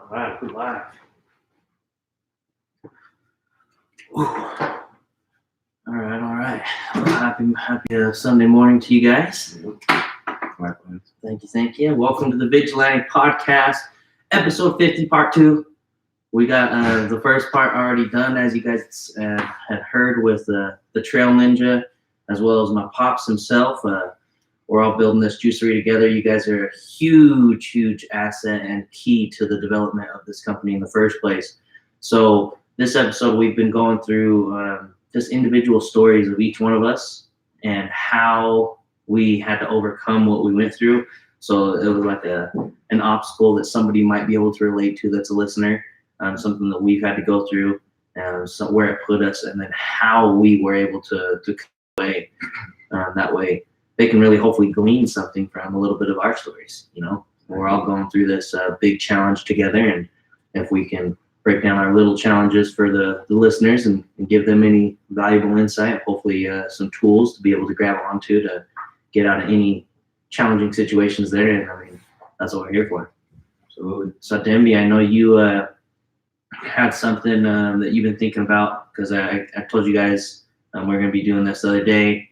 All right, we're live. Ooh. All right. Well, happy Sunday morning to you guys. Thank you. Welcome to the Vigilante podcast, episode 50, part 2. We got the first part already done, as you guys had heard, with the Trail Ninja, as well as my pops himself. We're all building this juicery together. You guys are a huge asset and key to the development of this company in the first place. So this episode, we've been going through just individual stories of each one of us and how we had to overcome what we went through. So it was like an obstacle that somebody might be able to relate to that's a listener, something that we've had to go through, so where it put us, and then how we were able to come away that way. They can really hopefully glean something from a little bit of our stories. You know, we're all going through this big challenge together, and if we can break down our little challenges for the listeners and give them any valuable insight, hopefully some tools to be able to grab onto to get out of any challenging situations there. And I mean, that's what we're here for. Absolutely. So Demby, I know you had something that you've been thinking about, because I told you guys we're going to be doing this the other day.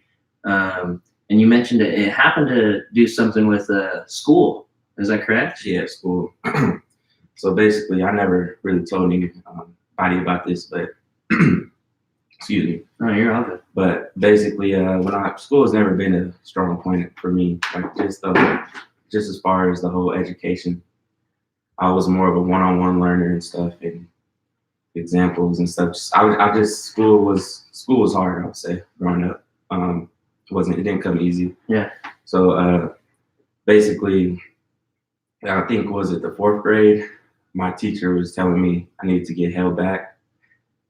And you mentioned it happened to do something with school. Is that correct? Yeah, school. So basically, I never really told anybody about this, but excuse me. No, you're all good. But basically, school has never been a strong point for me. Like just as far as the whole education, I was more of a one-on-one learner and stuff, and examples and stuff. School was hard. I would say growing up. It didn't come easy. Yeah. So basically, I think the 4th grade, my teacher was telling me I needed to get held back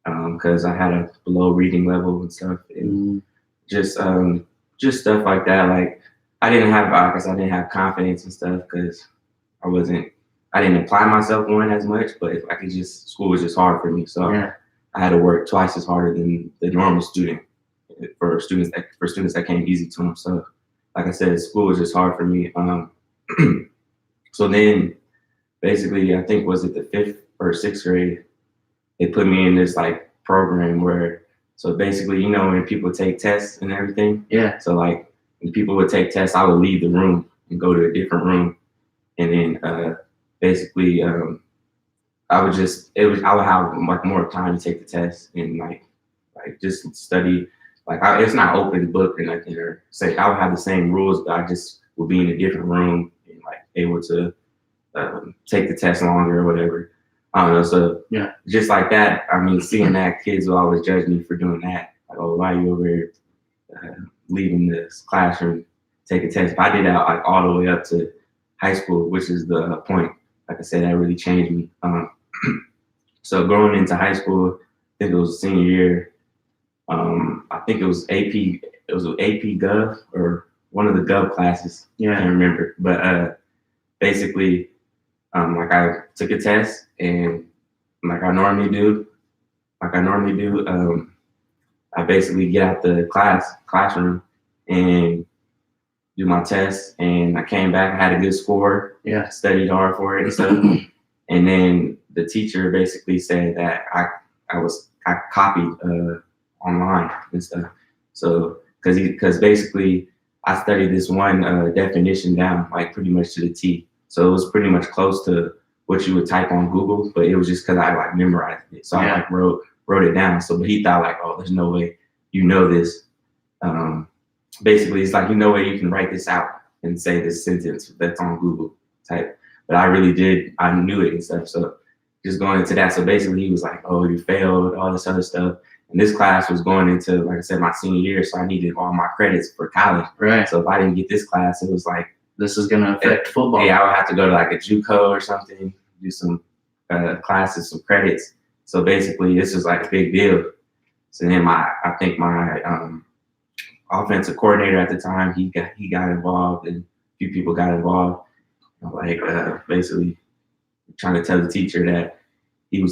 because I had a below reading level and stuff, and just stuff like that. Like I didn't have confidence and stuff because I didn't apply myself as much, but school was just hard for me. So yeah. I had to work twice as harder than the normal student. For students that came easy to them. So like I said, school was just hard for me. So then basically, I think the 5th or 6th grade, they put me in this like program where, so basically, when people take tests and everything. Yeah. So like when people would take tests, I would leave the room and go to a different room. And then basically I would have like more time to take the test and like just study. Like it's not open book or nothing, or say I would have the same rules, but I just would be in a different room and like able to take the test longer or whatever. I don't know. So yeah, just like that. I mean, seeing that, kids will always judge me for doing that. Like, oh, why are you over here leaving this classroom, take a test? But I did that like all the way up to high school, which is the point. Like I said, that really changed me. So going into high school, I think it was senior year. I think it was AP. It was AP Gov or one of the Gov classes. Yeah, I can't remember. But basically, like I took a test, and like I normally do, I basically get out the classroom and do my test, and I came back. I had a good score. Yeah, studied hard for it and stuff. And then the teacher basically said that I copied online and stuff. So because basically I studied this one definition down like pretty much to the T. So it was pretty much close to what you would type on Google, but it was just because I like memorized it. So I like wrote it down. So but he thought like, oh, there's no way you know this. Basically it's like, no way you can write this out and say this sentence that's on Google type. But I really did, I knew it and stuff. So just going into that. So basically he was like, oh, you failed, all this other stuff. And this class was going into, like I said, my senior year, so I needed all my credits for college. Right. So if I didn't get this class, it was like, this is gonna affect football. Yeah, I would have to go to like a JUCO or something, do some classes, some credits. So basically, this was like a big deal. So then I think my offensive coordinator at the time, he got involved, and a few people got involved. Like basically trying to tell the teacher that he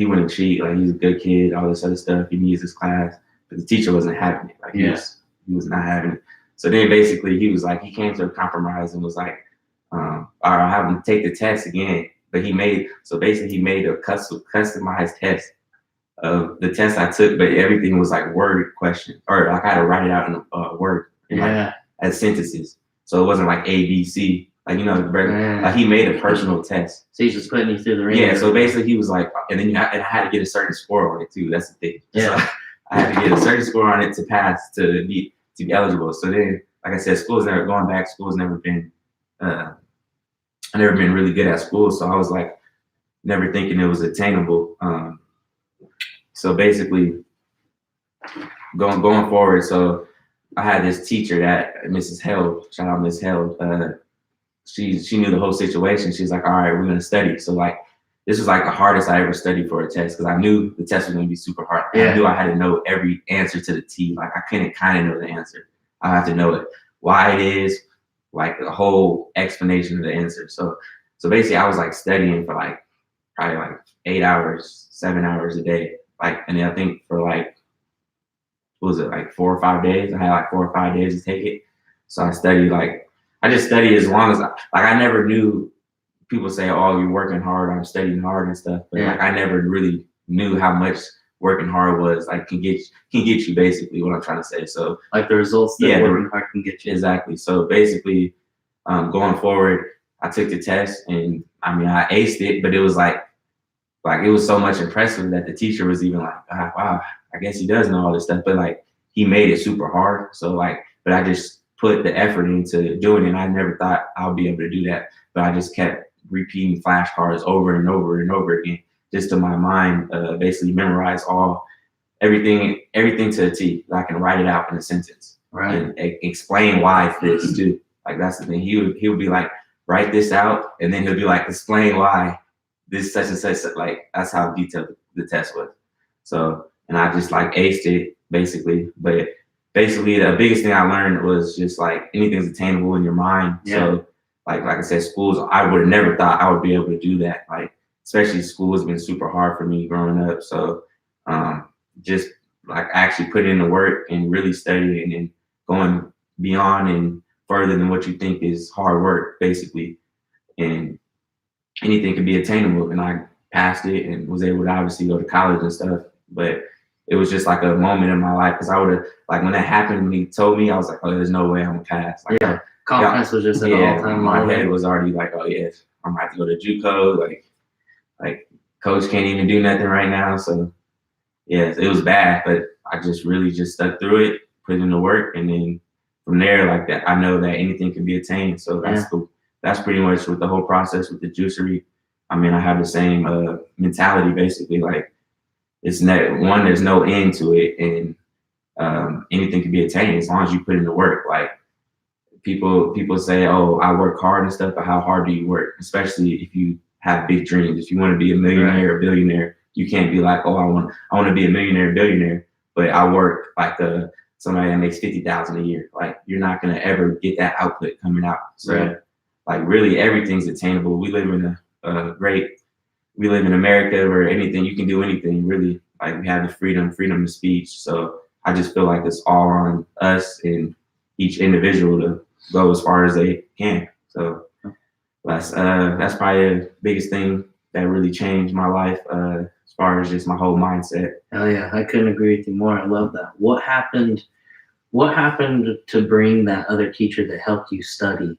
wouldn't cheat, like he's a good kid, all this other stuff. He needs his class, but the teacher wasn't having it. Like he was not having it. So then basically he came to a compromise and was like, all right, I'll have him take the test again, but he made a customized test of the test I took, but everything was like word question, or like I had to write it out in a word, in like as sentences. So it wasn't like A, B, C, like like he made a personal test. So he's just putting you through the ringer. Yeah. So basically, he was like, and then and I had to get a certain score on it too. That's the thing. Yeah. So I had to get a certain score on it to pass to be eligible. So then, like I said, school's never going back. School's never been. I never been really good at school, so I was like never thinking it was attainable. So basically, going forward, so I had this teacher that Mrs. Held, shout out Miss Held. She knew the whole situation. She's like, all right, we're gonna study. So like this was like the hardest I ever studied for a test because I knew the test was gonna be super hard. Yeah. I knew I had to know every answer to the T. Like I couldn't kind of know the answer. I have to know it, why it is, like the whole explanation of the answer. So basically, I was like studying for like probably like 8 hours, 7 hours a day. Like, and then I think for like, what was it, like 4 or 5 days? I had like 4 or 5 days to take it. So I studied I just studied as long as I never knew. People say, oh, you're working hard, I'm studying hard and stuff. But like I never really knew how much working hard was like can get you, basically what I'm trying to say. So like the results that working hard can get you. Exactly. So basically, going forward, I took the test and I mean I aced it, but it was like it was so much impressive that the teacher was even like, wow, I guess he does know all this stuff. But like he made it super hard. So like, but I just put the effort into doing it. And I never thought I'll be able to do that. But I just kept repeating flashcards over and over and over again, just to my mind, basically memorize everything to a T. I can write it out in a sentence, right? And explain why it's this too. Like that's the thing. He would be like, write this out, and then he'll be like, explain why this such and such. Like that's how detailed the test was. So, and I just like aced it basically. But basically, the biggest thing I learned was just like anything's attainable in your mind. Yeah. So, like I said, schools, I would have never thought I would be able to do that. Like, especially school has been super hard for me growing up. So, just like actually putting in the work and really studying and going beyond and further than what you think is hard work, basically. And anything can be attainable. And I passed it and was able to obviously go to college and stuff. But it was just like a moment in my life because I would have, like, when that happened, when he told me, I was like, oh, there's no way I'm gonna pass. Like, yeah, confidence was just at an all-time low. My head was already like, oh, yeah, I'm about to go to JUCO. Like coach can't even do nothing right now. So, yeah, it was bad, but I just really just stuck through it, put in the work, and then from there, like that, I know that anything can be attained. So that's pretty much with the whole process with the juicery. I mean, I have the same mentality, basically. Like, it's not one, there's no end to it, and anything can be attained as long as you put in the work. Like, people say, oh, I work hard and stuff, but how hard do you work? Especially if you have big dreams. If you want to be a millionaire or billionaire, you can't be like, oh, I want to be a millionaire, billionaire, but I work like somebody that makes $50,000 a year. Like, you're not gonna ever get that output coming out. So, like, really, everything's attainable. We live in we live in America where you can do anything. Really, like, we have the freedom of speech. So I just feel like it's all on us and each individual to go as far as they can. So that's probably the biggest thing that really changed my life as far as just my whole mindset. Hell yeah, I couldn't agree with you more. I love that. What happened to bring that other teacher that helped you study?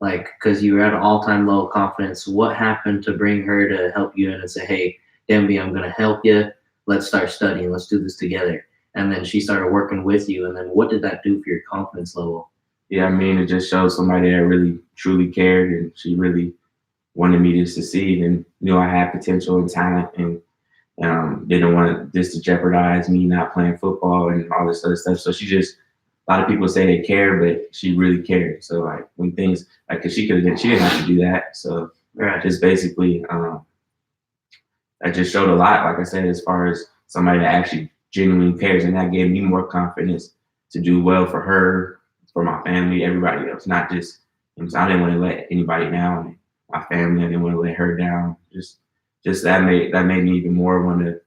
Like, because you were at an all-time low of confidence, what happened to bring her to help you in and say, hey, Demby, I'm going to help you. Let's start studying. Let's do this together. And then she started working with you. And then what did that do for your confidence level? Yeah, I mean, it just showed somebody that really, truly cared. And she really wanted me to succeed and knew I had potential and talent, and didn't want this to jeopardize me not playing football and all this other stuff. So a lot of people say they care, but she really cared. So like when things like, cause she didn't have to do that. So just basically, that just showed a lot, like I said, as far as somebody that actually genuinely cares. And that gave me more confidence to do well for her, for my family, everybody else, not just, I didn't want to let anybody down. My family, I didn't want to let her down. Just that made me even more want to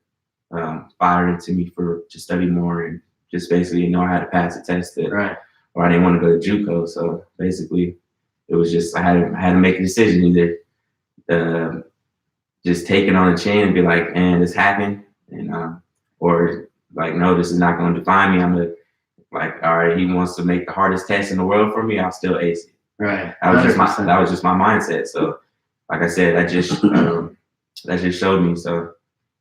fire into me to study more and just basically know I had to pass a test or I didn't want to go to JUCO. So basically, it was just I had to make a decision. Either just take it on the chin and be like, man, this happened, and or like, no, this is not going to define me. I'm gonna like, all right, he wants to make the hardest test in the world for me. I'll still ace it. Right. That was just my mindset. So, like I said, that just showed me. So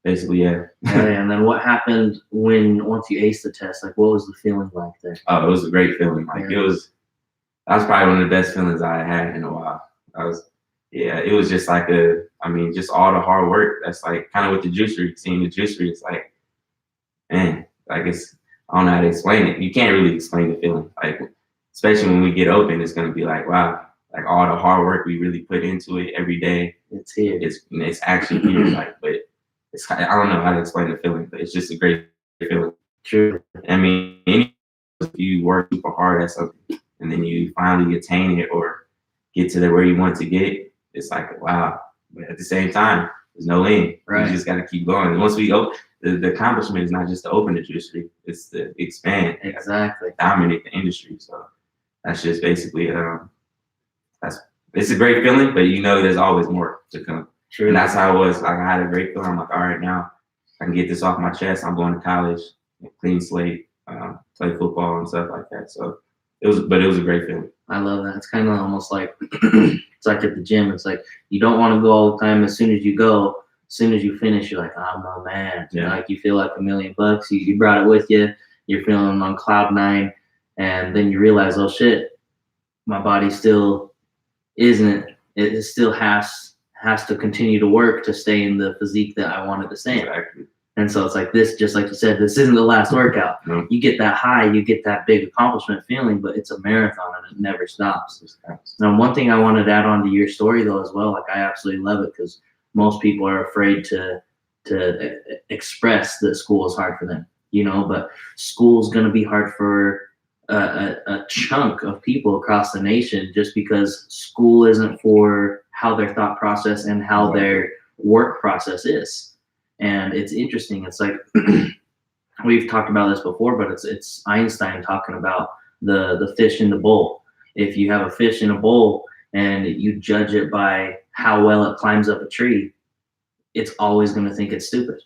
basically, yeah. And then what happened once you aced the test? Like, what was the feeling like there? Oh, it was a great feeling. Like that was probably one of the best feelings I had in a while. It was just like just all the hard work. That's like kind of with the juicery. Seeing the juicery, it's like, man, like I don't know how to explain it. You can't really explain the feeling. Like, especially when we get open, it's gonna be like, wow, like all the hard work we really put into it every day. It's here. It's actually here. Like, but I don't know how to explain the feeling, but it's just a great feeling. True. I mean, if you work super hard at something and then you finally attain it or get to where you want to get, it's like, wow. But at the same time, there's no end. Right. You just got to keep going. And once we the accomplishment is not just to open the juicery, it's to expand. Exactly. Dominate the industry. So that's just basically it's a great feeling, but there's always more to come. True. And that's how it was. Like, I had a great feeling. I'm like, all right, now I can get this off my chest. I'm going to college, clean slate, play football and stuff like that. So it was a great feeling. I love that. It's kind of almost like it's like at the gym. It's like you don't want to go all the time. As soon as you go, as soon as you finish, you're like, oh my man. Yeah. Like you feel like $1,000,000. You brought it with you. You're feeling on cloud 9, and then you realize, oh shit, my body still isn't. It still has to continue to work to stay in the physique that I wanted to stay in. Exactly. And so it's like this, just like you said, this isn't the last workout. No. You get that high, you get that big accomplishment feeling, but it's a marathon and it never stops. Now, one thing I wanted to add on to your story though as well, like I absolutely love it because most people are afraid to express that school is hard for them, but school's going to be hard for a chunk of people across the nation just because school isn't for how their thought process and how their work process is. And it's interesting. It's like we've talked about this before, but it's Einstein talking about the fish in the bowl. If you have a fish in a bowl and you judge it by how well it climbs up a tree, it's always going to think it's stupid.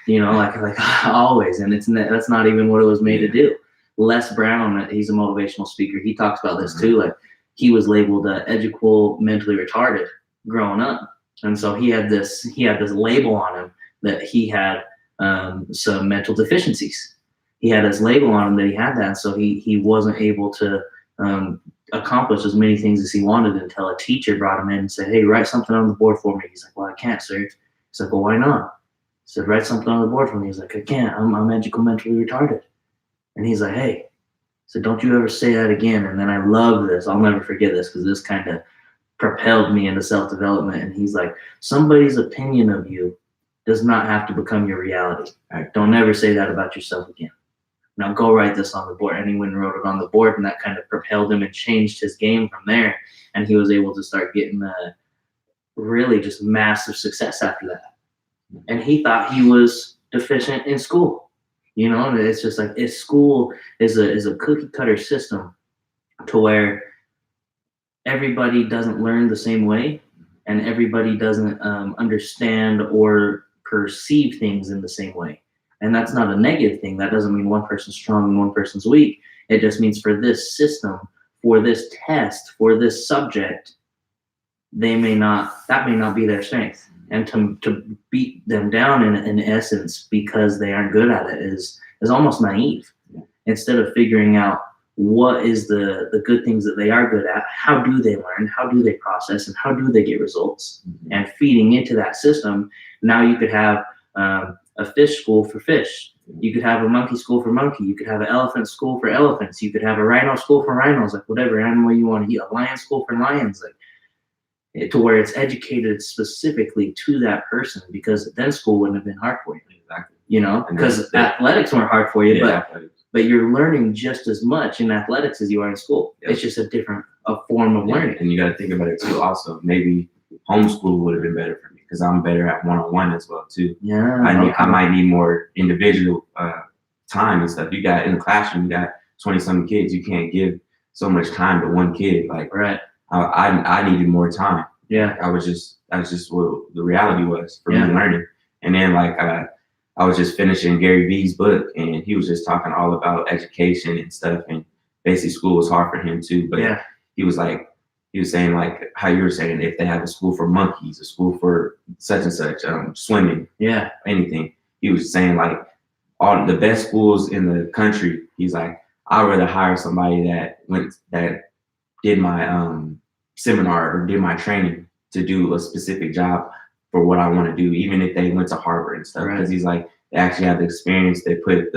Like always. And that's not even what it was made to do. Les Brown, he's a motivational speaker. He talks about this too. Like he was labeled educational mentally retarded growing up, and so he had this label on him that he had some mental deficiencies. He had this label on him that he had that, so he wasn't able to accomplish as many things as he wanted until a teacher brought him in and said, "Hey, write something on the board for me." He's like, "Well, I can't, sir." He's like, "Well, why not?" He said, "Write something on the board for me." He's like, "I can't. I'm educational mentally retarded." And he's like, "Hey," so don't you ever say that again. And then I love this. I'll never forget this because this kind of propelled me into self-development. And he's like, somebody's opinion of you does not have to become your reality. Don't ever say that about yourself again. Now go write this on the board. And he went and wrote it on the board, and that kind of propelled him and changed his game from there. And he was able to start getting really just massive success after that. And he thought he was deficient in school. And it's just like school is a cookie cutter system to where everybody doesn't learn the same way and everybody doesn't understand or perceive things in the same way. And that's not a negative thing. That doesn't mean one person's strong and one person's weak. It just means for this system, for this test, for this subject, that may not be their strength. And to beat them down in essence because they aren't good at it is almost naive. Instead of figuring out what is the good things that they are good at, how do they learn, how do they process, and how do they get results, and feeding into that system. Now you could have a fish school for fish. You could have a monkey school for monkey. You could have an elephant school for elephants. You could have a rhino school for rhinos, like whatever animal you want to eat. A lion school for lions, like to where it's educated specifically to that person, because then school wouldn't have been hard for you. Exactly. Because athletics weren't hard for you, but you're learning just as much in athletics as you are in school. Yep. It's just a different form of learning. And you got to think about it too. Also, maybe homeschool would have been better for me because I'm better at one-on-one as well too. Yeah. I might need more individual time and stuff. You got in the classroom, you got 20-something kids. You can't give so much time to one kid. Like, right. I needed more time. Yeah. That's just what the reality was for Yeah. me learning. And then I was just finishing Gary Vee's book, and he was just talking all about education and stuff, and basically school was hard for him too. But Yeah. he was saying like how you were saying, if they have a school for monkeys, a school for such and such, swimming, Yeah. anything. He was saying like all the best schools in the country. He's like, I'd rather hire somebody that did my seminar or did my training to do a specific job for what I want to do, even if they went to Harvard and stuff. Because he's like, they actually have the experience. They put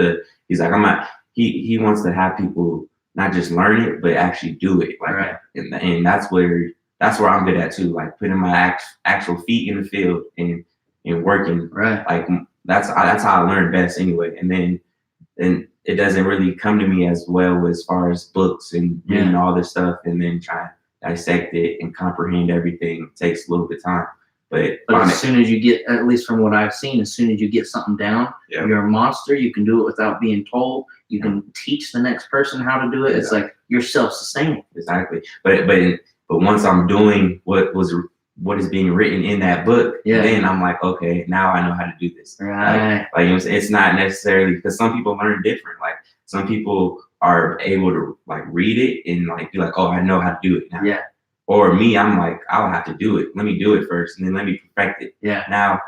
he's like, I'm not. He wants to have people not just learn it, but actually do it. Like, and that's where I'm good at too. Like putting my actual feet in the field and working. Right. Like that's how I learn best anyway. And then it doesn't really come to me as well as far as books and reading all this stuff and then trying to dissect it and comprehend everything. It takes a little bit of time. But as soon as you get, at least from what I've seen, as soon as you get something down, you're a monster. You can do it without being told. You can teach the next person how to do it. It's like you're self-sustaining. Exactly. But once I'm doing what is being written in that book, then I'm like, okay, now I know how to do this. Right. Like it's not necessarily, because some people learn different. Like some people are able to like read it and like be like, oh, I know how to do it now. Yeah. Or me, I'm like, I'll have to do it. Let me do it first, and then let me perfect it. Yeah. Now,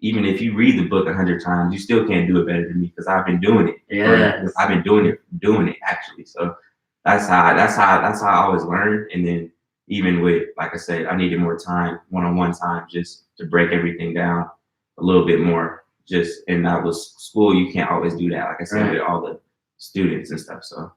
even if you read the book 100 times, you still can't do it better than me because I've been doing it. Yeah. I've been doing it actually. So that's how I always learn. And then even with, like I said, I needed more time, one-on-one time, just to break everything down a little bit more. And that was school. You can't always do that, like I said, with all the students and stuff. So.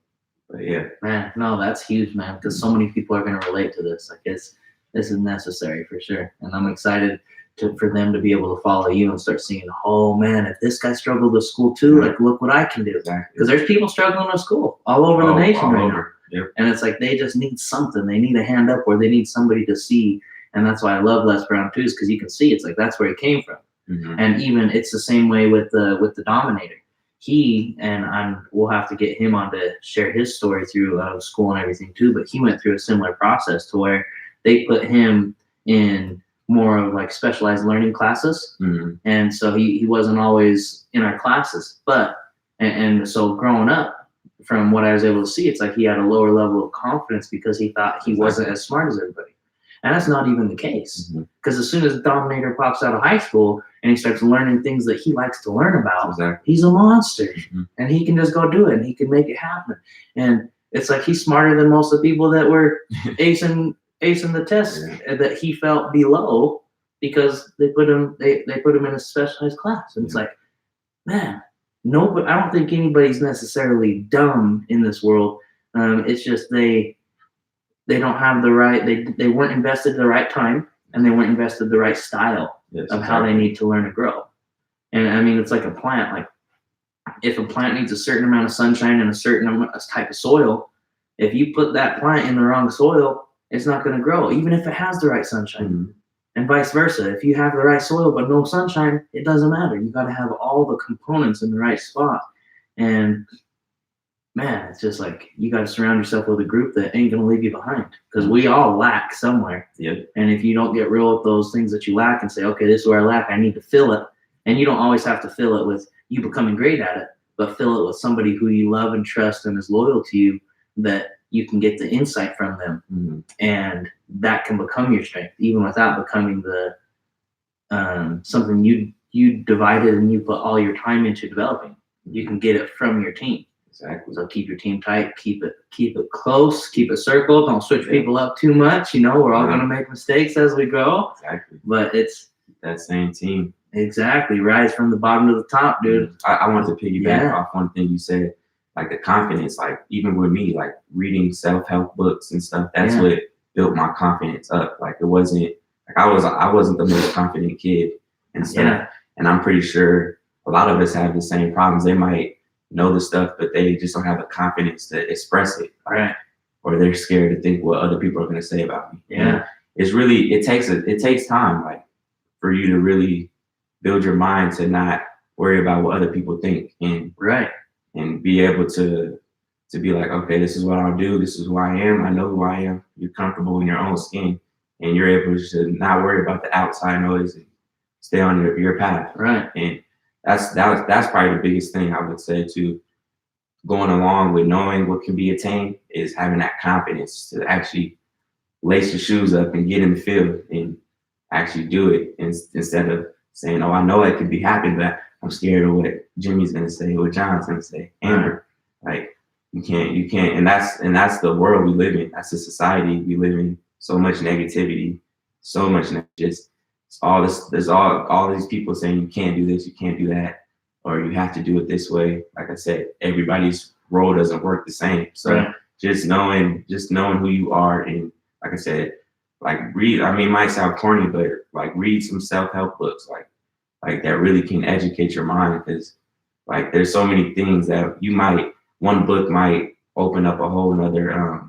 But yeah, man, no, that's huge, man, because so many people are going to relate to this. Like this is necessary for sure, and I'm excited for them to be able to follow you and start seeing, oh man, if this guy struggled with school too, like look what I can do. Because there's people struggling with school all over the nation right now, and it's like they just need something. They need a hand up, or they need somebody to see, and that's why I love Les Brown too, is because you can see it's like that's where he came from, and even it's the same way with the Dominator. We'll have to get him on to share his story through school and everything too, but he went through a similar process to where they put him in more of like specialized learning classes. And so he wasn't always in our classes, but, and so growing up, from what I was able to see, it's like he had a lower level of confidence because he thought he wasn't as smart as everybody. And that's not even the case, because as soon as the Dominator pops out of high school and he starts learning things that he likes to learn about, he's a monster, and he can just go do it and he can make it happen. And it's like he's smarter than most of the people that were acing the test that he felt below because they put him in a specialized class. And it's like, man, nobody. I don't think anybody's necessarily dumb in this world. It's just they don't have the right, they weren't invested the right time, and they weren't invested the right style of how they need to learn to grow. And I mean, it's like a plant. Like if a plant needs a certain amount of sunshine and a certain type of soil, if you put that plant in the wrong soil, it's not going to grow, even if it has the right sunshine. And vice versa. If you have the right soil but no sunshine, it doesn't matter. You got to have all the components in the right spot. And man, it's just like you got to surround yourself with a group that ain't gonna leave you behind, because we all lack somewhere. And if you don't get real with those things that you lack and say, okay, this is where I lack, I need to fill it. And you don't always have to fill it with you becoming great at it, but fill it with somebody who you love and trust and is loyal to you, that you can get the insight from them, and that can become your strength, even without becoming the something you divided and you put all your time into developing. You can get it from your team. Exactly. So keep your team tight, keep it close, keep it circled. Don't switch people up too much. We're all gonna make mistakes as we go. Exactly. But it's that same team. Exactly. Rise from the bottom to the top, dude. I want to piggyback off one thing you said, like the confidence. Like even with me, like reading self-help books and stuff, that's what built my confidence up. Like it wasn't like I wasn't the most confident kid and stuff. And I'm pretty sure a lot of us have the same problems. They might know the stuff, but they just don't have the confidence to express it. Right. Or they're scared to think what other people are going to say about me. Yeah. And it takes time, like for you to really build your mind to not worry about what other people think, and be able to be like, okay, this is what I'll do. This is who I am. I know who I am. You're comfortable in your own skin, and you're able to not worry about the outside noise and stay on your path. Right. And that's probably the biggest thing I would say to going along with knowing what can be attained is having that confidence to actually lace your shoes up and get in the field and actually do it instead of saying, "Oh, I know it could be happening, but I'm scared of what Jimmy's gonna say, what John's gonna say." Amber, like you can't, and that's the world we live in. That's the society we live in. So much negativity, so much just all this. There's all these people saying you can't do this, you can't do that, or you have to do it this way. Like I said, everybody's role doesn't work the same. So just knowing who you are, and like I said, like read. I mean, it might sound corny, but like read some self-help books, like that really can educate your mind, because like there's so many things that one book might open up a whole nother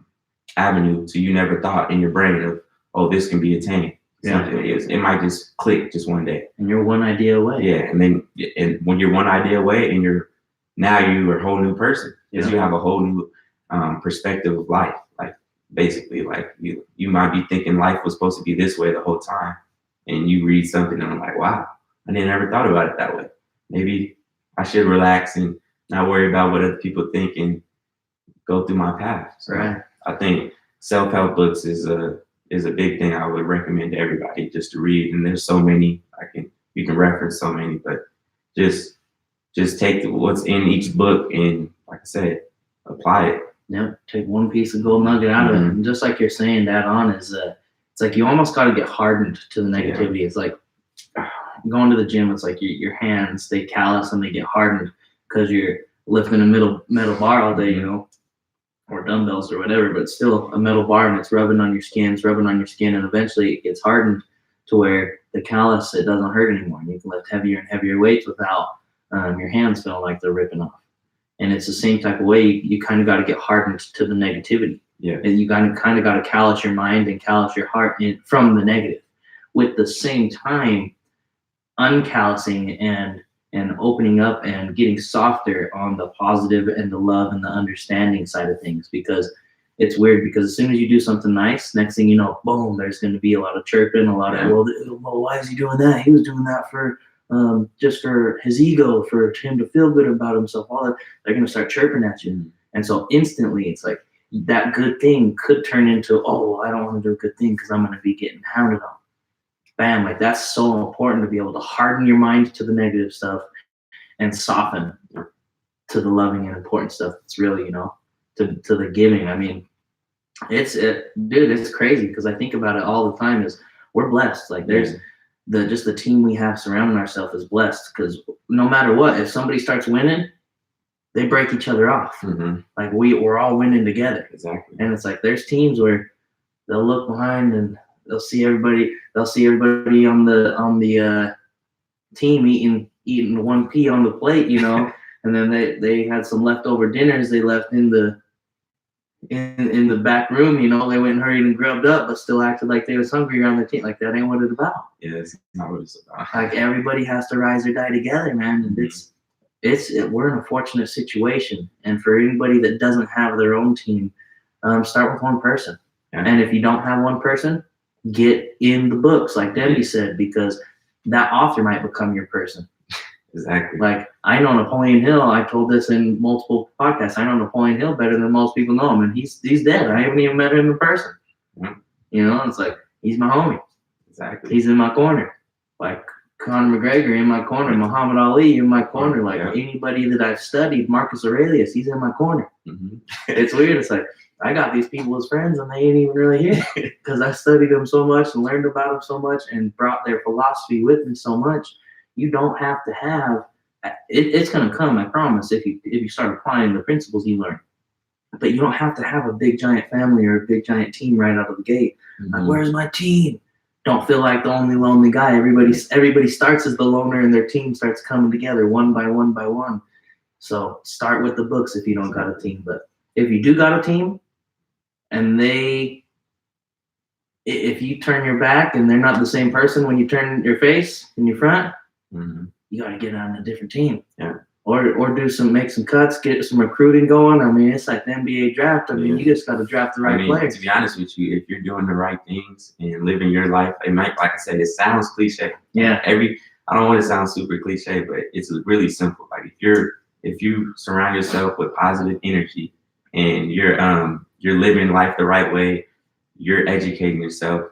avenue to you never thought in your brain of, oh, this can be attained. Yeah. It might just click just one day. And you're one idea away. Yeah, and when you're one idea away, and you are a whole new person, because you have a whole new perspective of life. Like basically, like you might be thinking life was supposed to be this way the whole time, and you read something and I'm like, wow, I never thought about it that way. Maybe I should relax and not worry about what other people think and go through my path. So I think self-help books is a big thing I would recommend to everybody just to read. And there's so many you can reference so many, but just take what's in each book and, like I said, apply it. Yep. Take one piece of gold nugget out of it. And just like you're saying, that on is it's like you almost got to get hardened to the negativity. It's like going to the gym. It's like your hands, they callous and they get hardened because you're lifting a metal bar all day, or dumbbells or whatever, but still a metal bar, and it's rubbing on your skin, and eventually it gets hardened to where the callus, it doesn't hurt anymore. And you can lift heavier and heavier weights without your hands feeling like they're ripping off. And it's the same type of way. You kind of got to get hardened to the negativity. Yeah. And you kind of got to callous your mind and callous your heart from the negative. With the same time, uncallousing and opening up and getting softer on the positive and the love and the understanding side of things. Because it's weird, because as soon as you do something nice, next thing you know, boom, there's going to be a lot of chirping, a lot of, well, why is he doing that? He was doing that for just for his ego, for him to feel good about himself. All that, they're going to start chirping at you. And so instantly it's like that good thing could turn into, oh, I don't want to do a good thing because I'm going to be getting hounded on. Bam, like that's so important to be able to harden your mind to the negative stuff and soften to the loving and important stuff. It's really, to the giving. I mean, it's crazy, because I think about it all the time. Is we're blessed. Like there's the team we have surrounding ourselves is blessed, because no matter what, if somebody starts winning, they break each other off. Like we're all winning together. Exactly. And it's like there's teams where they'll look behind and they'll see everybody on the team eating one pea on the plate, and then they had some leftover dinners they left in the back room, they went and hurried and grubbed up, but still acted like they was hungry around the team. Like that ain't what it's about. Yeah, it's not what it's about. Like everybody has to rise or die together, man. And we're in a fortunate situation. And for anybody that doesn't have their own team, start with one person. And if you don't have one person, get in the books, like Debbie said, because that author might become your person. Exactly. Like I know Napoleon Hill. I told this in multiple podcasts. I know Napoleon Hill better than most people know him, and he's dead. I haven't even met him in person. It's like he's my homie. Exactly. He's in my corner. Like Conor McGregor in my corner, Muhammad Ali in my corner. Like anybody that I've studied, Marcus Aurelius, he's in my corner. It's weird. It's like I got these people as friends, and they ain't even really here because I studied them so much and learned about them so much and brought their philosophy with me so much. You don't have to have it's going to come, I promise, if you start applying the principles you learn. But you don't have to have a big giant family or a big giant team right out of the gate. Like, where's my team? Don't feel like the only lonely guy. Everybody starts as the loner, and their team starts coming together one by one by one. So start with the books if you don't got a team. But if you do got a team, and if you turn your back and they're not the same person when you turn your face in your front, you got to get on a different team. Yeah. or make some cuts, get some recruiting going. I mean, it's like the NBA draft. I mean, you just got to draft the right players. To be honest with you, if you're doing the right things and living your life, it might, like I said, it sounds cliche. Yeah. I don't want to sound super cliche, but it's really simple. Like if you surround yourself with positive energy and you're living life the right way, you're educating yourself,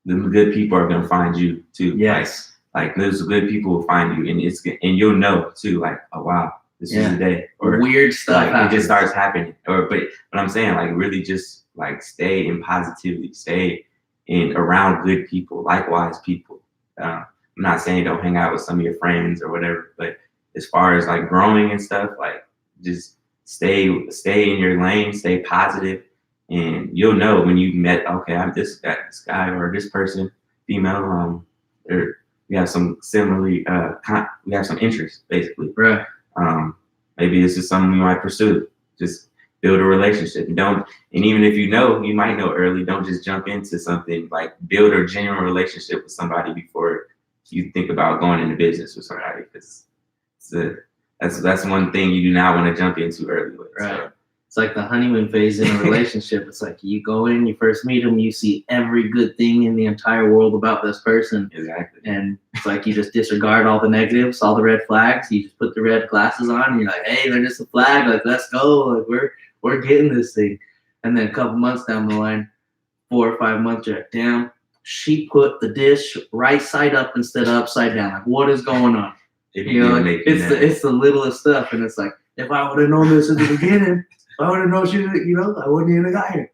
the good people are gonna find you too. Yes. Like those good people will find you, and you'll know too. Like, oh wow, this is the day. Or weird stuff. Like, it just starts happening. But I'm saying, like, really just like stay in positivity, stay in around good people, likewise people. I'm not saying don't hang out with some of your friends or whatever, but as far as like growing and stuff, like just stay in your lane, stay positive, and you'll know when you met. Okay, I'm this guy or this person, female. Or we have some similarly, we have some interests basically. Right. Maybe this is something we might pursue. Just build a relationship. And even if you might know early. Don't just jump into something. Like build a genuine relationship with somebody before you think about going into business with somebody. Because that's one thing you do not want to jump into early with. Right. So. It's like the honeymoon phase in a relationship. It's like you go in, you first meet them, you see every good thing in the entire world about this person. Exactly. And it's like you just disregard all the negatives, all the red flags. You just put the red glasses on and you're like, hey, they're just a flag. Like, let's go. Like, we're getting this thing. And then a couple months down the line, 4 or 5 months, you're like, damn, she put the dish right side up instead of upside down. Like, what is going on? It's the littlest stuff. And it's like, if I would have known this at the beginning, I would have known she was, I wouldn't even have got here.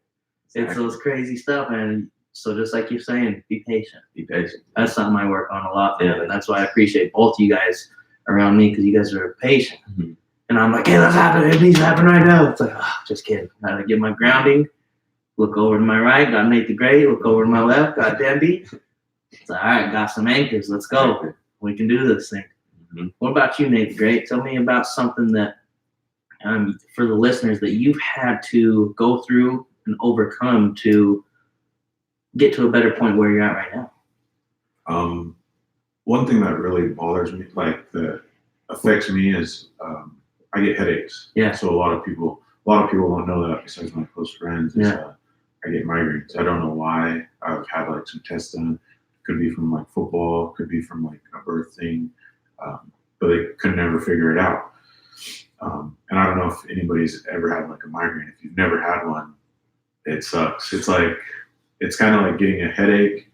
Exactly. It's those crazy stuff, and so just like you're saying, be patient. Be patient. That's something I work on a lot, man, and that's why I appreciate both you guys around me because you guys are patient. Mm-hmm. And I'm like, hey, let's happen. It needs to happen right now. It's like, just kidding. I gotta get my grounding. Look over to my right, got Nate the Great. Look over to my left, got Denby. It's like, all right, got some anchors. Let's go. We can do this thing. Mm-hmm. What about you, Nate the Great? Tell me about something that. For the listeners that you've had to go through and overcome to get to a better point where you're at right now. One thing that really bothers me, like that affects me, is I get headaches. Yeah. So a lot of people don't know that besides my close friends. I get migraines. I don't know why. I've had like some tests done. Could be from like football. Could be from like a birth thing. But they could never figure it out. And I don't know if anybody's ever had like a migraine. If you've never had one, it sucks. It's kind of like getting a headache,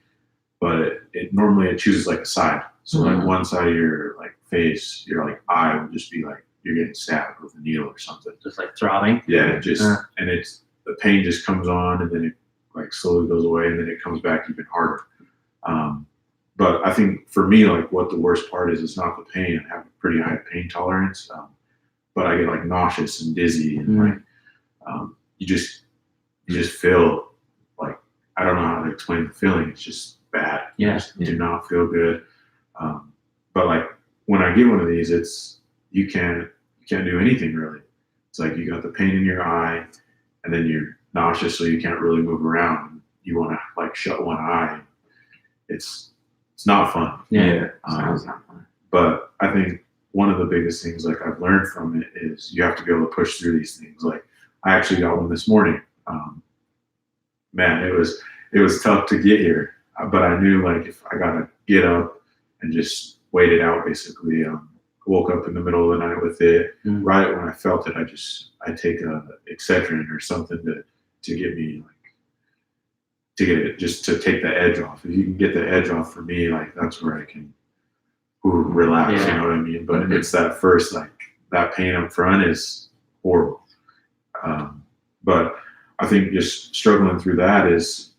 but it normally chooses like a side. So like one side of your like face, your like eye will just be like you're getting stabbed with a needle or something. Just like throbbing. Yeah, and the pain just comes on and then it like slowly goes away and then it comes back even harder. But I think for me, like what the worst part is, it's not the pain. I have a pretty high pain tolerance. But I get like nauseous and dizzy and like you just feel like I don't know how to explain the feeling. It's just bad. Yeah. You just do not feel good. But like when I get one of these, it's you can't do anything really. It's like you got the pain in your eye and then you're nauseous, so you can't really move around. You want to like shut one eye. It's not fun. Yeah. Sounds not fun. But I think one of the biggest things like I've learned from it is you have to be able to push through these things. Like I actually got one this morning. Man, it was tough to get here, but I knew like if I gotta get up and just wait it out, basically. I woke up in the middle of the night with it. Right when I felt it, I take a Excedrin or something to get me like to get it just to take the edge off. If you can get the edge off for me, like that's where I can relax, you know what I mean? But it's that first, like that pain up front is horrible. But I think just struggling through that is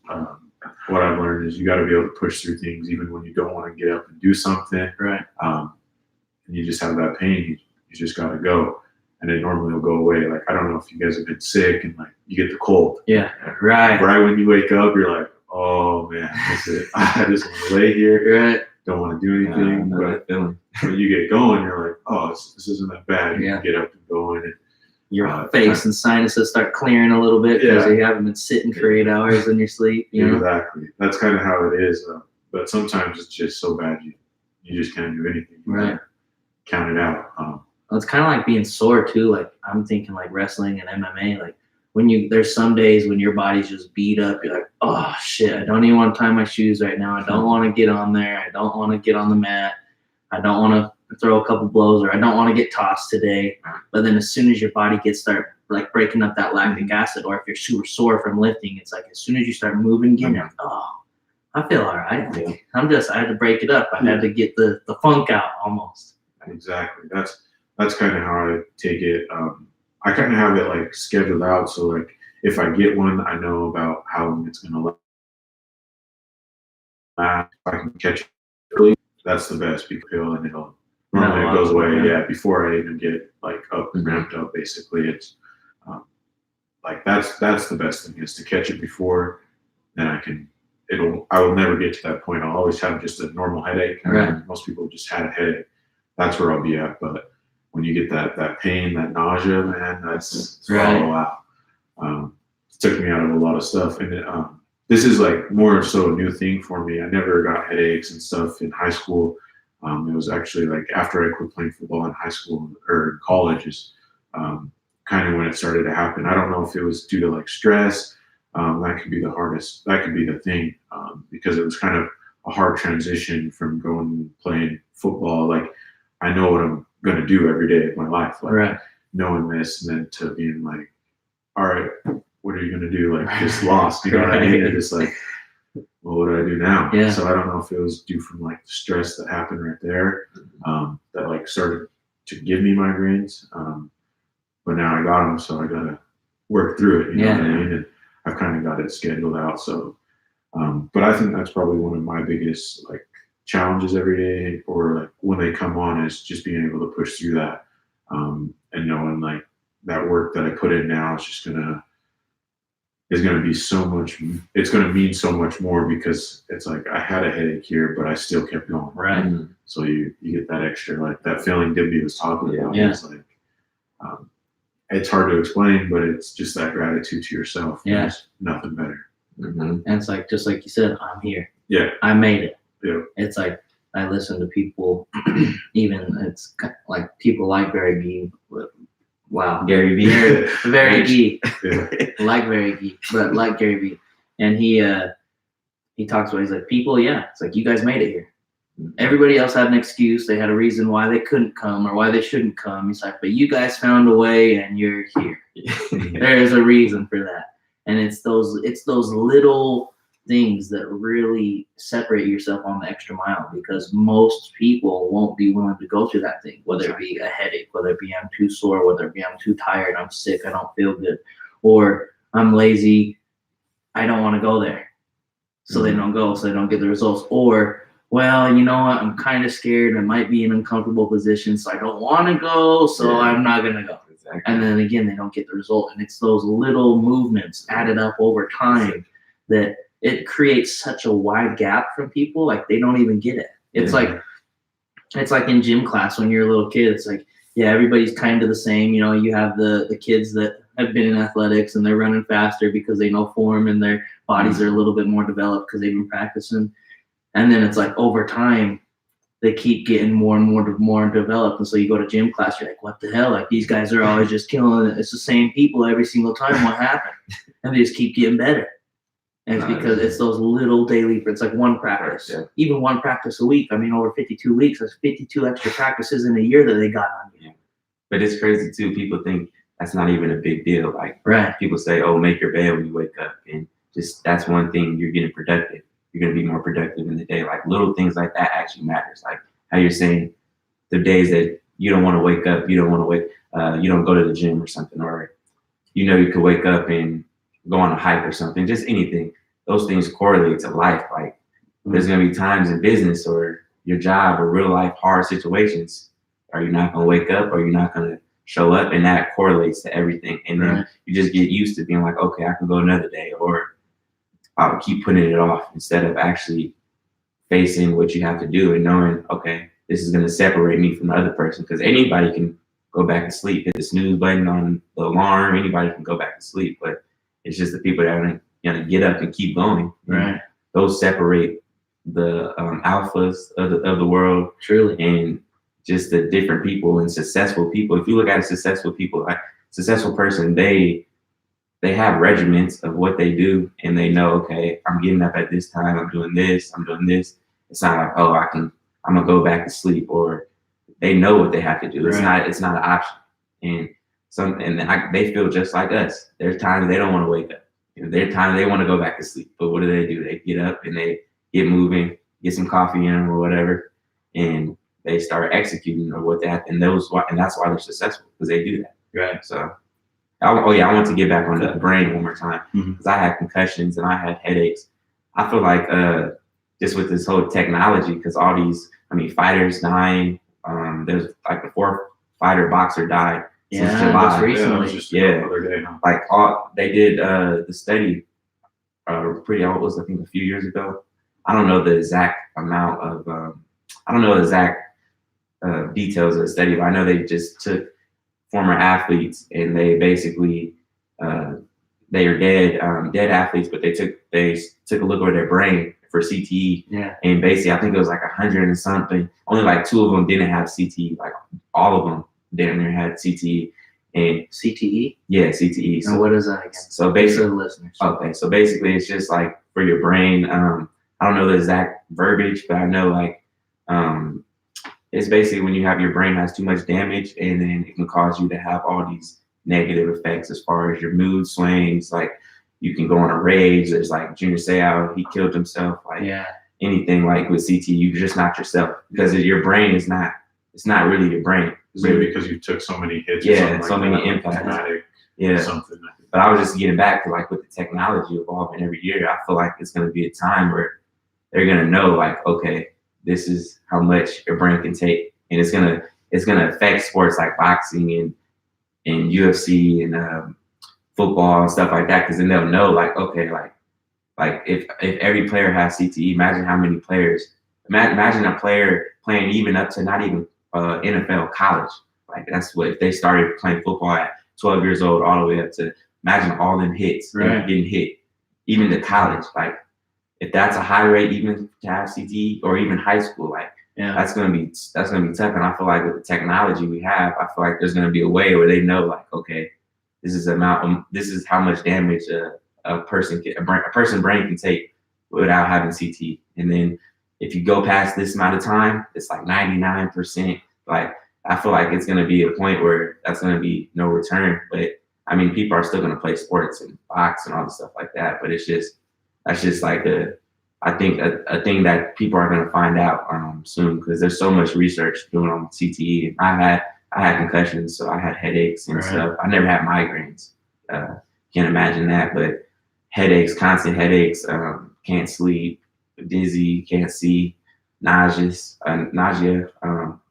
what I've learned is you got to be able to push through things even when you don't want to get up and do something. Right. And you just have that pain. You just got to go. And it normally will go away. Like, I don't know if you guys have been sick and like you get the cold. Yeah. Right. Right when you wake up, you're like, oh man, that's it. I just want to lay here. Right. Don't want to do anything, but when you get going, you're like, oh, this isn't that bad. You can get up and go, and your face and sinuses start clearing a little bit because you haven't been sitting for 8 hours in your sleep. You know? Exactly. That's kind of how it is. But sometimes it's just so bad you just can't do anything. You right. Count it out. it's kind of like being sore too. Like I'm thinking like wrestling and MMA. Like when there's some days when your body's just beat up. You're like, oh shit, I don't even want to tie my shoes right now. I don't want to get on there. I don't want to get on the mat. I don't want to throw a couple blows, or I don't want to get tossed today. But then as soon as your body start like breaking up that lactic acid, or if you're super sore from lifting, it's like as soon as you start moving again, you're like, oh, I feel all right. Like, I had to break it up. I had to get the funk out almost. Exactly. That's kind of how I take it. I kind of have it like scheduled out. So like if I get one, I know about how long it's going to last. If I can catch it early, that's the best pill, and normally it goes away. Yeah, before I even get like up and ramped up. Basically, it's like that's the best thing is to catch it before. Then I will never get to that point. I'll always have just a normal headache. Right. Most people just had a headache. That's where I'll be at. But when you get that pain, that nausea, man, that's right. Oh wow. It took me out of a lot of stuff, and this is like more so a new thing for me. I never got headaches and stuff in high school. It was actually like after I quit playing football in high school or college is kind of when it started to happen. I don't know if it was due to like stress. That could be the hardest. That could be the thing because it was kind of a hard transition from going and playing football. Like I know what I'm going to do every day of my life. Like right. knowing this, and then to being like, all right, what are you going to do? Like just lost. You know what I mean? And just like, well, what do I do now? Yeah. So I don't know if it was due from like the stress that happened right there that like started to give me migraines. But now I got them, so I got to work through it. You know what I mean? And I've kind of got it scheduled out. So, but I think that's probably one of my biggest like challenges every day, or like when they come on, is just being able to push through that and knowing like that work that I put in now is just is going to be so much. It's going to mean so much more because it's like I had a headache here, but I still kept going. Right. So you get that extra like that feeling Dibby was talking about. Yeah. It's like it's hard to explain, but it's just that gratitude to yourself. Yeah. There's nothing better. And it's like just like you said, I'm here. Yeah. I made it. Yeah. It's like I listen to people, even it's like people like Barry B. Wow, Gary Vee. Very Gee. Yeah. Like Very Gee, but like Gary Vee. And he talks about, he's like, people, yeah, it's like you guys made it here. Everybody else had an excuse. They had a reason why they couldn't come or why they shouldn't come. He's like, but you guys found a way and you're here. There's a reason for that. And it's those little things that really separate yourself on the extra mile, because most people won't be willing to go through that thing, whether it be a headache, whether it be I'm too sore, whether it be I'm too tired, I'm sick, I don't feel good, or I'm lazy, I don't want to go there. So they don't go, so they don't get the results. Or, well, you know what, I'm kind of scared, I might be in an uncomfortable position, so I don't want to go, so I'm not going to go. Exactly. And then again, they don't get the result. And it's those little movements added up over time that it creates such a wide gap from people, like they don't even get it. It's like in gym class when you're a little kid, it's like, yeah, everybody's kind of the same. You know, you have the kids that have been in athletics and they're running faster because they know form and their bodies are a little bit more developed because they've been practicing. And then it's like over time, they keep getting more and more developed. And so you go to gym class, you're like, what the hell? Like these guys are always just killing it. It's the same people every single time. What happened? And they just keep getting better. And it's because it's those little daily, it's like one practice, even one practice a week. I mean, over 52 weeks, that's 52 extra practices in a year that they got on you. But it's crazy too. People think that's not even a big deal. Like people say, oh, make your bed when you wake up. And just, that's one thing, you're getting productive. You're going to be more productive in the day. Like little things like that actually matters. Like how you're saying the days that you don't want to wake up, you don't go to the gym or something, or, you could wake up and go on a hike or something, just anything. Those things correlate to life. Like there's going to be times in business or your job or real life hard situations. Are you not going to wake up, or you're not going to show up? And that correlates to everything. And then you just get used to being like, okay, I can go another day, or I'll keep putting it off instead of actually facing what you have to do and knowing, okay, this is going to separate me from the other person, because anybody can go back to sleep, hit the snooze button on the alarm. Anybody can go back to sleep, but it's just the people that are going to get up and keep going. Right. Those separate the alphas of the world. Truly. And just the different people and successful people. If you look at a successful people, like successful person, they have regiments of what they do, and they know, okay, I'm getting up at this time, I'm doing this, I'm doing this. It's not like, oh, I'm gonna go back to sleep, or they know what they have to do. It's not an option. And they feel just like us. There's times they don't want to wake up. There's times they want to go back to sleep. But what do? They get up and they get moving, get some coffee in them or whatever, and they start executing or what that. And that's why they're successful, because they do that. Right. So, I want to get back on the brain one more time, because I had concussions and I had headaches. I feel like just with this whole technology, because all these, fighters dying. There's like the fourth fighter boxer died since July. Just recently. Yeah, it was just the other day, huh? Like they did the study pretty old, was I think a few years ago. I don't know the exact amount of details of the study, but I know they just took former athletes and they basically they are dead athletes, but they took a look at their brain for CTE. Yeah. And basically, I think it was like 100 and something. Only like 2 of them didn't have CTE. Like all of them damn near had CTE. And CTE? Yeah, CTE. So what is that again? So basically, for the listeners. Okay, so basically, it's just like for your brain. I don't know the exact verbiage, but I know like it's basically when you have your brain has too much damage, and then it can cause you to have all these negative effects as far as your mood swings. Like you can go on a rage. There's like Junior Seau, he killed himself. Like anything like with CTE, you're just not yourself, because your brain is not. It's not really your brain. Maybe because you took so many hits. Yeah, or so like many that, impacts. traumatic, Yeah. something. But I was just getting back to like with the technology evolving every year. I feel like it's going to be a time where they're going to know like, okay, this is how much your brain can take, and it's gonna affect sports like boxing and UFC and football and stuff like that, because then they'll know like, okay, like if every player has CTE, imagine how many players. Imagine a player playing even up to not even NFL, college. Like that's what if they started playing football at 12 years old all the way up to, imagine all them hits, getting hit, even to college. Like if that's a high rate, even to have CTE, or even high school, like that's gonna be tough. And I feel like with the technology we have, I feel like there's gonna be a way where they know like, okay, this is how much damage a person's brain can take without having CTE. And then if you go past this amount of time, it's like 99%. Like I feel like it's gonna be a point where that's gonna be no return. But I mean, people are still gonna play sports and box and all the stuff like that. But that's just like I think a thing that people are gonna find out soon, because there's so much research doing on CTE. And I had concussions, so I had headaches and stuff. I never had migraines. Can't imagine that, but headaches, constant headaches, can't sleep, dizzy, can't see, nausea,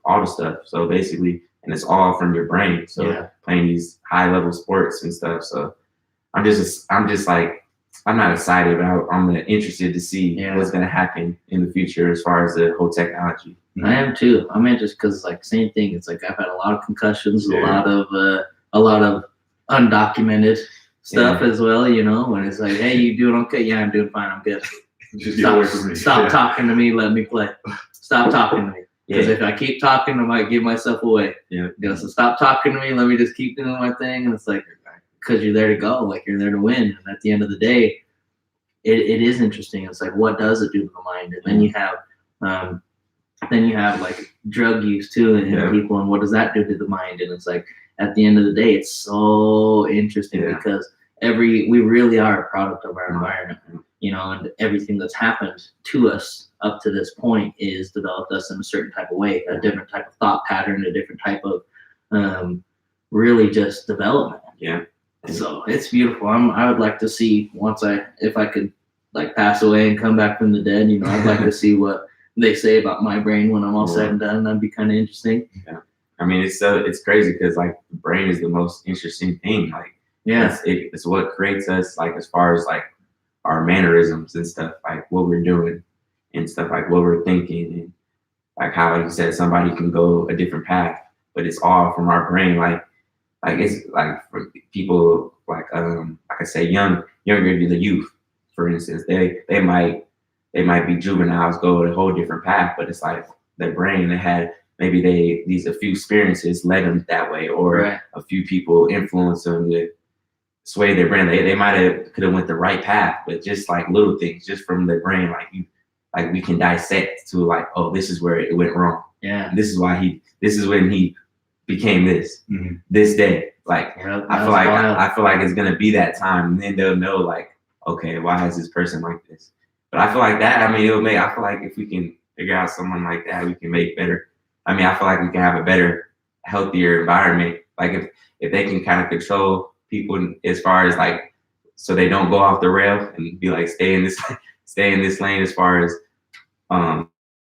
all the stuff. So basically, and it's all from your brain. So playing these high level sports and stuff. So I'm just like, I'm not excited, but I'm interested to see what's going to happen in the future as far as the whole technology. I am too. I'm interested because like same thing. It's like I've had a lot of concussions, a lot of undocumented stuff as well. You know, when it's like, hey, you doing okay? Yeah, I'm doing fine. I'm good. Just get away from me. Stop talking to me. Let me play. Stop talking to me. Because if I keep talking, I might give myself away. So stop talking to me. Let me just keep doing my thing. And it's like, because you're there to go. Like you're there to win. And at the end of the day, it is interesting. It's like, what does it do to the mind? And then you have like drug use too in people, and what does that do to the mind? And it's like at the end of the day, it's so interesting because we really are a product of our environment, you know, and everything that's happened to us up to this point is developed us in a certain type of way, a different type of thought pattern, a different type of really just development. So it's beautiful. I would like to see if I could like pass away and come back from the dead, you know, I'd like to see what they say about my brain when I'm all said and done. That'd be kind of interesting. I mean, it's crazy because like the brain is the most interesting thing. Like, it's what creates us, like as far as like our mannerisms and stuff, like what we're doing and stuff, like what we're thinking, and like how, like you said, somebody can go a different path, but it's all from our brain. Like it's like for people like I say younger the youth, for instance, they might be juveniles, go a whole different path, but it's like their brain, they had maybe these a few experiences led them that way, or Right. a few people influenced them to sway their brain. They might have could have went the right path, but just like little things, just from their brain, like we can dissect to like, oh, this is where it went wrong. Yeah. And this is when he became this Mhm. this day. Like That I was feel like wild. I feel like it's gonna be that time, and then they'll know like, okay, why is this person like this? But I feel like that. I mean, I feel like if we can figure out someone like that, we can make better. I mean, I feel like we can have a better, healthier environment. Like if they can kind of control people as far as like, so they don't go off the rail and be like, stay in this lane. As far as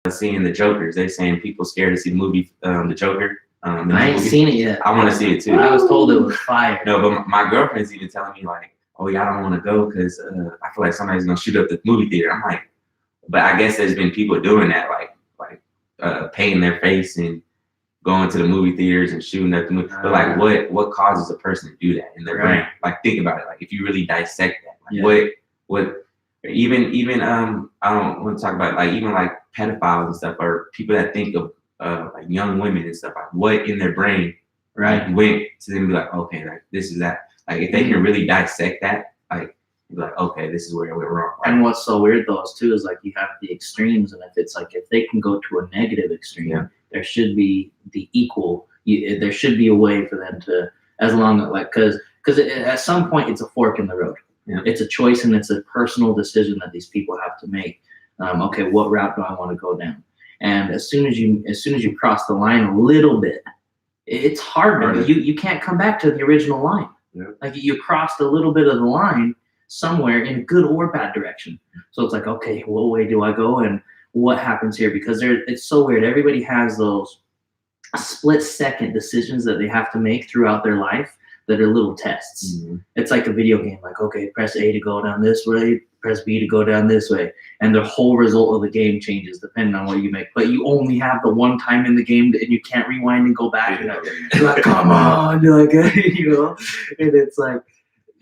seeing the Jokers, they're saying people scared to see the movie, the Joker. I ain't seen it yet. I want to see it too. I was told it was fire. No, but my girlfriend's even telling me like, oh yeah, I don't want to go because I feel like somebody's gonna shoot up the movie theater. I'm like, but I guess there's been people doing that, like painting their face and going to the movie theaters and shooting up the movie. But like, what causes a person to do that in their brain? Like, think about it. Like, if you really dissect that, like, what even I don't want to talk about like even like pedophiles and stuff, or people that think of like young women and stuff, like what in their brain like went to them be like, okay, like this is that. Like if they can really dissect that, like be like, okay, this is where it went wrong. Like, And what's so weird though is too is like you have the extremes, and if they can go to a negative extreme, there should be the equal. There should be a way for them to, as long as like because at some point it's a fork in the road. Yeah. It's a choice and it's a personal decision that these people have to make. Okay, what route do I want to go down? And as soon as you cross the line a little bit, it's hard. You can't come back to the original line. Yeah. Like you crossed a little bit of the line somewhere in good or bad direction. So it's like, okay, what way do I go and what happens here? Because it's so weird. Everybody has those split-second decisions that they have to make throughout their life that are little tests. Mm-hmm. It's like a video game. Like, okay, press A to go down this way, press B to go down this way. And the whole result of the game changes depending on what you make. But you only have the one time in the game and you can't rewind and go back. You're like, come on. You're like, you know? And it's like,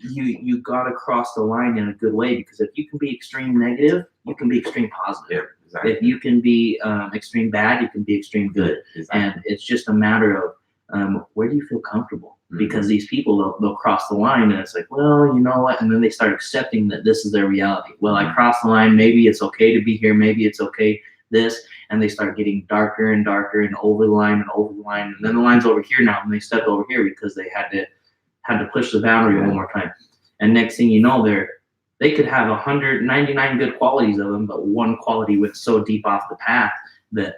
you got to cross the line in a good way, because if you can be extreme negative, you can be extreme positive. Yeah, exactly. If you can be extreme bad, you can be extreme good. Exactly. And it's just a matter of where do you feel comfortable? Mm-hmm. Because these people, they'll cross the line and it's like, well, you know what? And then they start accepting that this is their reality. Well, I crossed the line. Maybe it's okay to be here. Maybe it's okay this. And they start getting darker and darker and over the line and over the line. And then the line's over here now, and they stepped over here because they had to push the boundary one more time. And next thing you know, they could have 199 good qualities of them, but one quality went so deep off the path that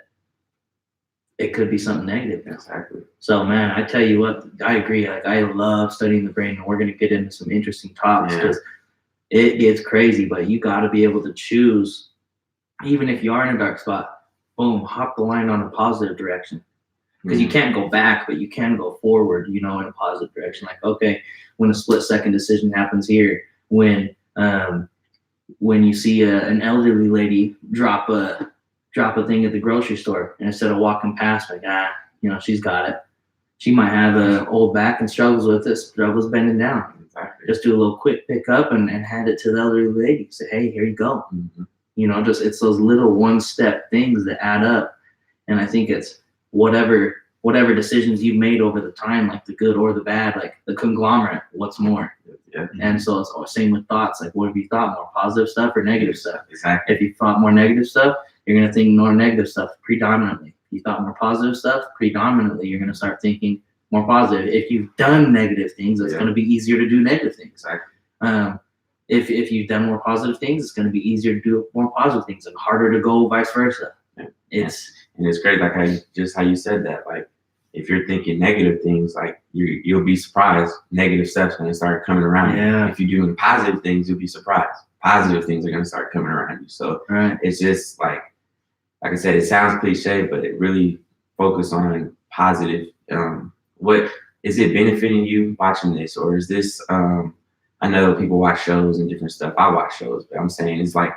it could be something negative. Exactly. So man, I tell you what, I agree. Like I love studying the brain, and we're gonna get into some interesting topics because it gets crazy. But you got to be able to choose, even if you are in a dark spot. Boom, hop the line on a positive direction. Because you can't go back, but you can go forward, you know, in a positive direction. Like, okay, when a split-second decision happens here, when you see an elderly lady drop a thing at the grocery store, and instead of walking past, like, you know, she's got it. She might have an old back and struggles with it, struggles bending down. Exactly. Just do a little quick pickup and hand it to the elderly lady. Say, hey, here you go. Mm-hmm. You know, it's those little one-step things that add up. And I think it's whatever decisions you've made over the time, like the good or the bad, like the conglomerate, what's more? Yeah. And so it's the same with thoughts. Like, what have you thought more, positive stuff or negative stuff? Exactly. If you thought more negative stuff, you're going to think more negative stuff predominantly. If you thought more positive stuff, predominantly, you're going to start thinking more positive. If you've done negative things, it's going to be easier to do negative things. Exactly. If you've done more positive things, it's going to be easier to do more positive things and harder to go vice versa. Yeah. It's and it's great, like how you said that. Like if you're thinking negative things, like you'll be surprised. Negative stuff's going to start coming around. Yeah. If you're doing positive things, you'll be surprised. Positive things are going to start coming around you. So it's just like I said, it sounds cliche, but it really focus on positive. What is it benefiting you watching this, or is this? I know people watch shows and different stuff. I watch shows, but I'm saying it's like,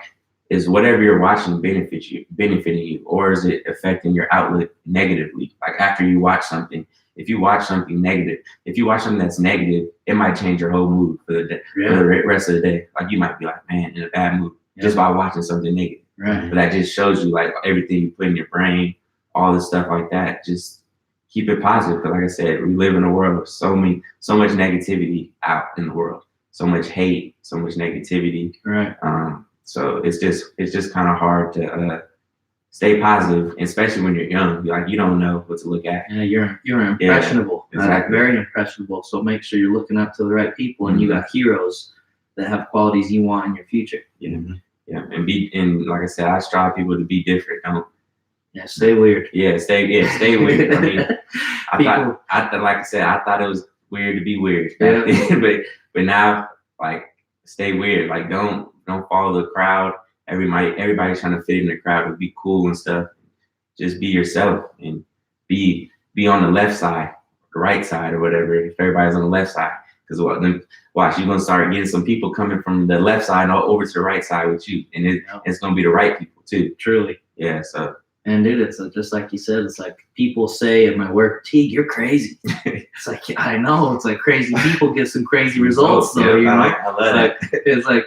is whatever you're watching benefiting you, or is it affecting your outlook negatively? Like after you watch something, if you watch something negative, if you watch something that's negative, it might change your whole mood for the day, for the rest of the day. Like you might be like, man, in a bad mood just by watching something negative. Right. But that just shows you like everything you put in your brain all the stuff like that. Just keep it positive. Because like I said, we live in a world of so much negativity out in the world, so much hate, so much negativity. Right. So it's just kind of hard to stay positive, especially when you're young. Like you don't know what to look at. Yeah, you're impressionable. Yeah, exactly. Very impressionable. So make sure you're looking up to the right people, and you got heroes that have qualities you want in your future. Yeah. Yeah. And like I said, I strive people to be different. Don't. Yeah, stay weird. Stay weird. I mean, like I said, I thought it was weird to be weird back then, but now, like, stay weird. Like, don't follow the crowd. Everybody's trying to fit in the crowd to be cool and stuff. Just be yourself and be on the left side, the right side, or whatever. If everybody's on the left side, because watch, you're gonna start getting some people coming from the left side and all over to the right side with you, and it's gonna be the right people too. Truly. Yeah. So. And dude, it's just like you said. It's like people say at my work, Teague, you're crazy. It's like, I know. It's like crazy people get some crazy results. So you know, I love it. It's like,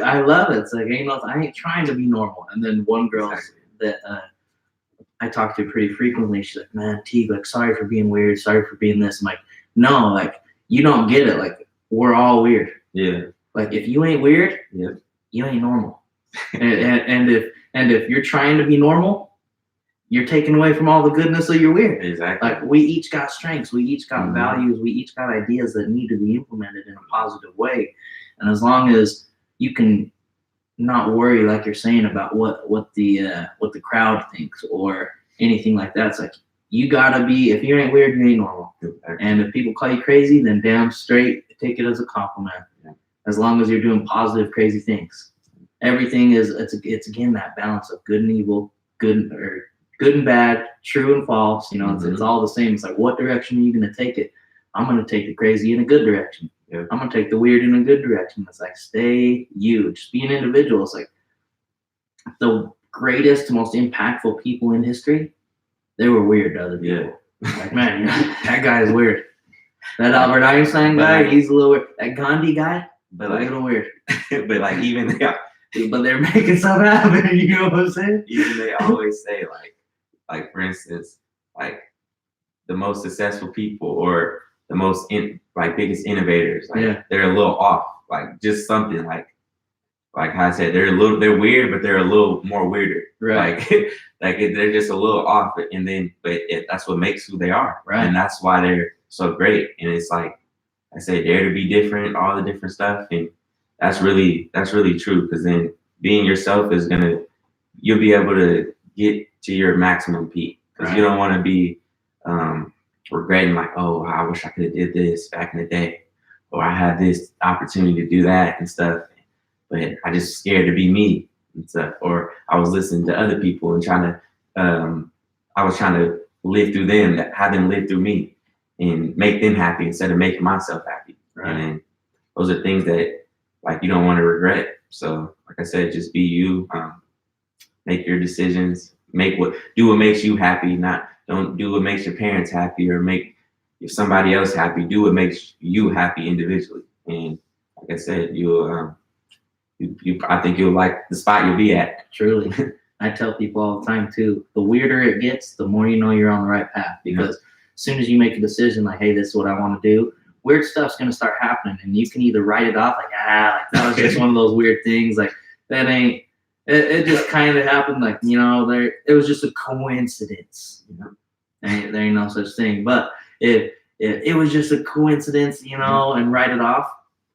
I love it. It's like, I ain't trying to be normal. And then one girl that I talk to pretty frequently, she's like, man, Teague, like, sorry for being weird. Sorry for being this. I'm like, no, like, you don't get it. Like, we're all weird. Yeah. Like, if you ain't weird, you ain't normal. and if you're trying to be normal, you're taking away from all the goodness of your weird. Exactly. Like, we each got strengths, we each got values, we each got ideas that need to be implemented in a positive way. And as long as you can not worry, like you're saying, about what the crowd thinks or anything like that, it's like, you gotta be. If you ain't weird, you ain't normal. Exactly. And if people call you crazy, then damn straight take it as a compliment. Yeah. As long as you're doing positive, crazy things. Everything it's again that balance of good and evil, good and bad, true and false. You know, it's all the same. It's like, what direction are you going to take it? I'm going to take the crazy in a good direction. Yeah. I'm going to take the weird in a good direction. It's like, stay you. Just be an individual. It's like the greatest, most impactful people in history, they were weird to other people. Yeah. Like, man, that guy is weird. That Albert Einstein guy, he's a little weird. That Gandhi guy, but a little weird. But like even but they're making stuff happen. You know what I'm saying? Even they always say like for instance, like the most successful people or the most biggest innovators, like they're a little off, like just something like how I said, they're weird, but they're a little more weirder, right? They're just a little off, and then that's what makes who they are, right? And that's why they're so great. And it's like I say, dare to be different, all the different stuff, and that's really true. Because then being yourself you'll be able to get to your maximum peak. Because you don't want to be regretting like, oh, I wish I could have did this back in the day, or I had this opportunity to do that and stuff, but I just scared to be me and stuff. Or I was listening to other people and I was trying to live through them, have them live through me and make them happy instead of making myself happy. Right. And those are things that like you don't want to regret. So like I said, just be you, make your decisions, do what makes you happy, don't do what makes your parents happy or make somebody else happy. Do what makes you happy individually. And like I said, I think you'll like the spot you'll be at. Truly. I tell people all the time too, the weirder it gets, the more you know you're on the right path. Because as soon as you make a decision like, hey, this is what I want to do, weird stuff's going to start happening. And you can either write it off like, like that was just one of those weird things. Like that ain't, it just kind of happened. Like, you know, it was just a coincidence, you know, there ain't no such thing. But if it was just a coincidence, you know, and write it off,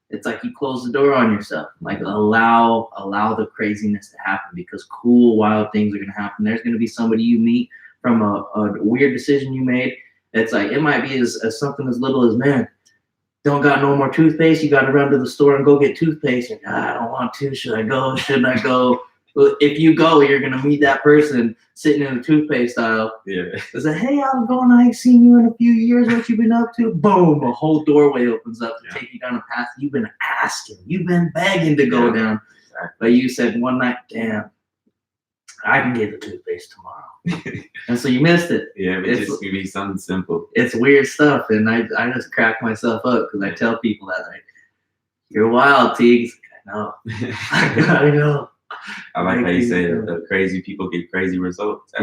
it's like you close the door on yourself. Like allow the craziness to happen, because cool, wild things are going to happen. There's going to be somebody you meet from a weird decision you made. It's like, it might be as something as little as, man, don't got no more toothpaste. You got to run to the store and go get toothpaste. And I don't want to. Should I go? Shouldn't I go? Well, if you go, you're going to meet that person sitting in the toothpaste aisle. Yeah. It's like, hey, I'm going. I ain't seen you in a few years. What you been up to? Boom. A whole doorway opens up to take you down a path you've been asking. You've been begging to go down. Exactly. But you said one night, damn, I can get the toothpaste tomorrow. And so you missed it. Yeah, but it's just give me something simple. It's weird stuff. And I just crack myself up because I tell people that, like, you're wild, Teagues. I know. I know. I like how you say that the crazy people get crazy results.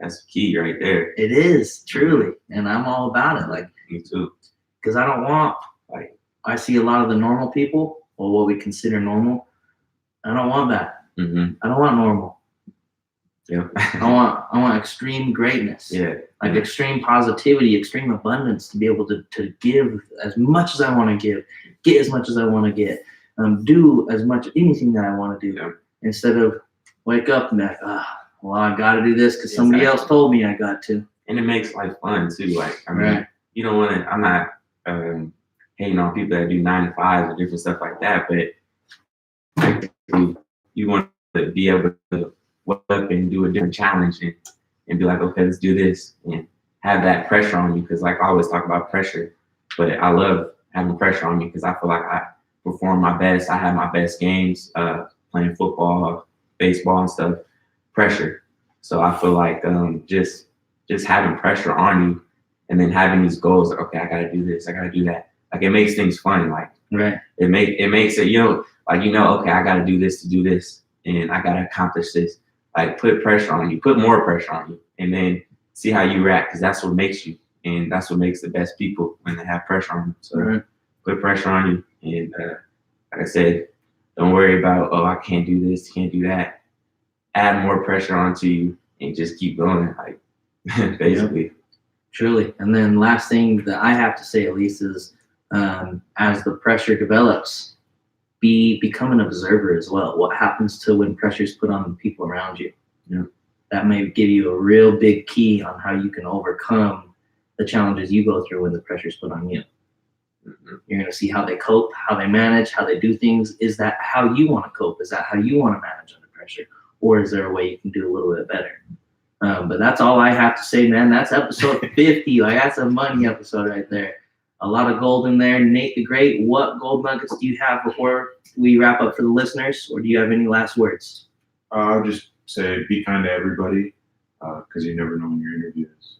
That's key right there. It is truly, and I'm all about it. Like, Me too. because I don't want, like, I see a lot of the normal people, or what we consider normal. I don't want that. Mm-hmm. I don't want normal. Yeah. I want extreme greatness. Yeah. Like extreme positivity, extreme abundance, to be able to give as much as I want to get as much as I want to get, do as much anything that I want to do, Yeah. instead of wake up and be like, well, I got to do this because somebody else told me I got to. And it makes life fun too. Like, I mean, Right. you don't want to. I'm not hating on people that do 9 to 5 or different stuff like that, but like, you want to be able to wake up and do a different challenge and be like, okay, let's do this, and have that pressure on you. Because like I always talk about pressure, but I love having pressure on me because I feel like I perform my best. I have my best games, playing football, baseball, and stuff. Pressure. So I feel like just having pressure on you, and then having these goals. Like, okay, I gotta do this. I gotta do that. Like it makes things fun. Like Right. it makes it, okay, I gotta do this to do this, and I gotta accomplish this. Like put pressure on you, put more pressure on you, and then see how you react, because that's what makes you, and that's what makes the best people, when they have pressure on them. So Right. put pressure on you, and like I said, don't worry about, oh, I can't do this, can't do that. Add more pressure onto you and just keep going. Like basically. Truly. And then last thing that I have to say, at least, is as the pressure develops, become an observer as well. What happens to when pressure is put on the people around you? Yeah. That may give you a real big key on how you can overcome the challenges you go through when the pressure is put on you. Mm-hmm. You're going to see how they cope, how they manage, how they do things. Is that how you want to cope? Is that how you want to manage under pressure? Or is there a way you can do a little bit better? But that's all I have to say, man. That's episode 50. Like, that's a money episode right there. A lot of gold in there. Nate the Great, what gold nuggets do you have before we wrap up for the listeners? Or do you have any last words? I'll just say be kind to everybody, because you never know when your interview is.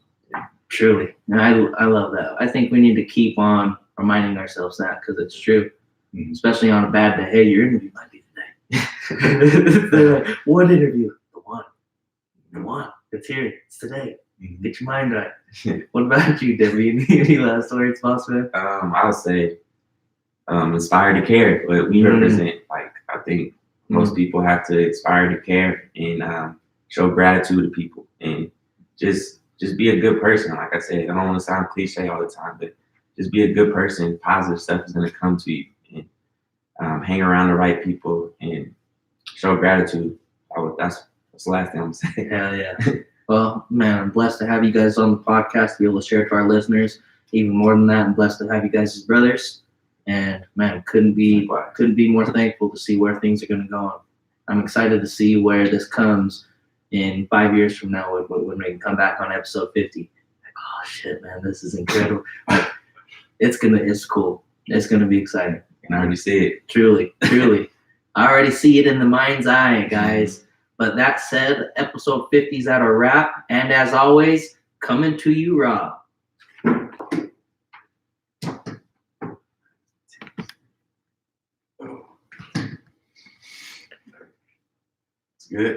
Truly. And I love that. I think we need to keep on reminding ourselves that, because it's true. Mm-hmm. Especially on a bad day. Hey, your interview might be today. What interview? The one. The one. It's here. It's today. Mm-hmm. Get your mind right. What about you, Debbie? Any last words, boss man? I would say inspire to care. But we represent, like, I think most people have to inspire to care and show gratitude to people, and just be a good person. Like I said, I don't want to sound cliche all the time, but just be a good person. Positive stuff is going to come to you, and hang around the right people and show gratitude. That's the last thing I'm saying. Hell yeah. Well, man, I'm blessed to have you guys on the podcast to be able to share it to our listeners. Even more than that, I'm blessed to have you guys as brothers. And man, couldn't be more thankful to see where things are going to go. I'm excited to see where this comes in 5 years from now when we can come back on episode 50. Like, oh shit, man, this is incredible. Like, it's cool. It's gonna be exciting. And I already see it. Truly. I already see it in the mind's eye, guys. But that said, episode 50 is at a wrap. And as always, coming to you raw. It's good.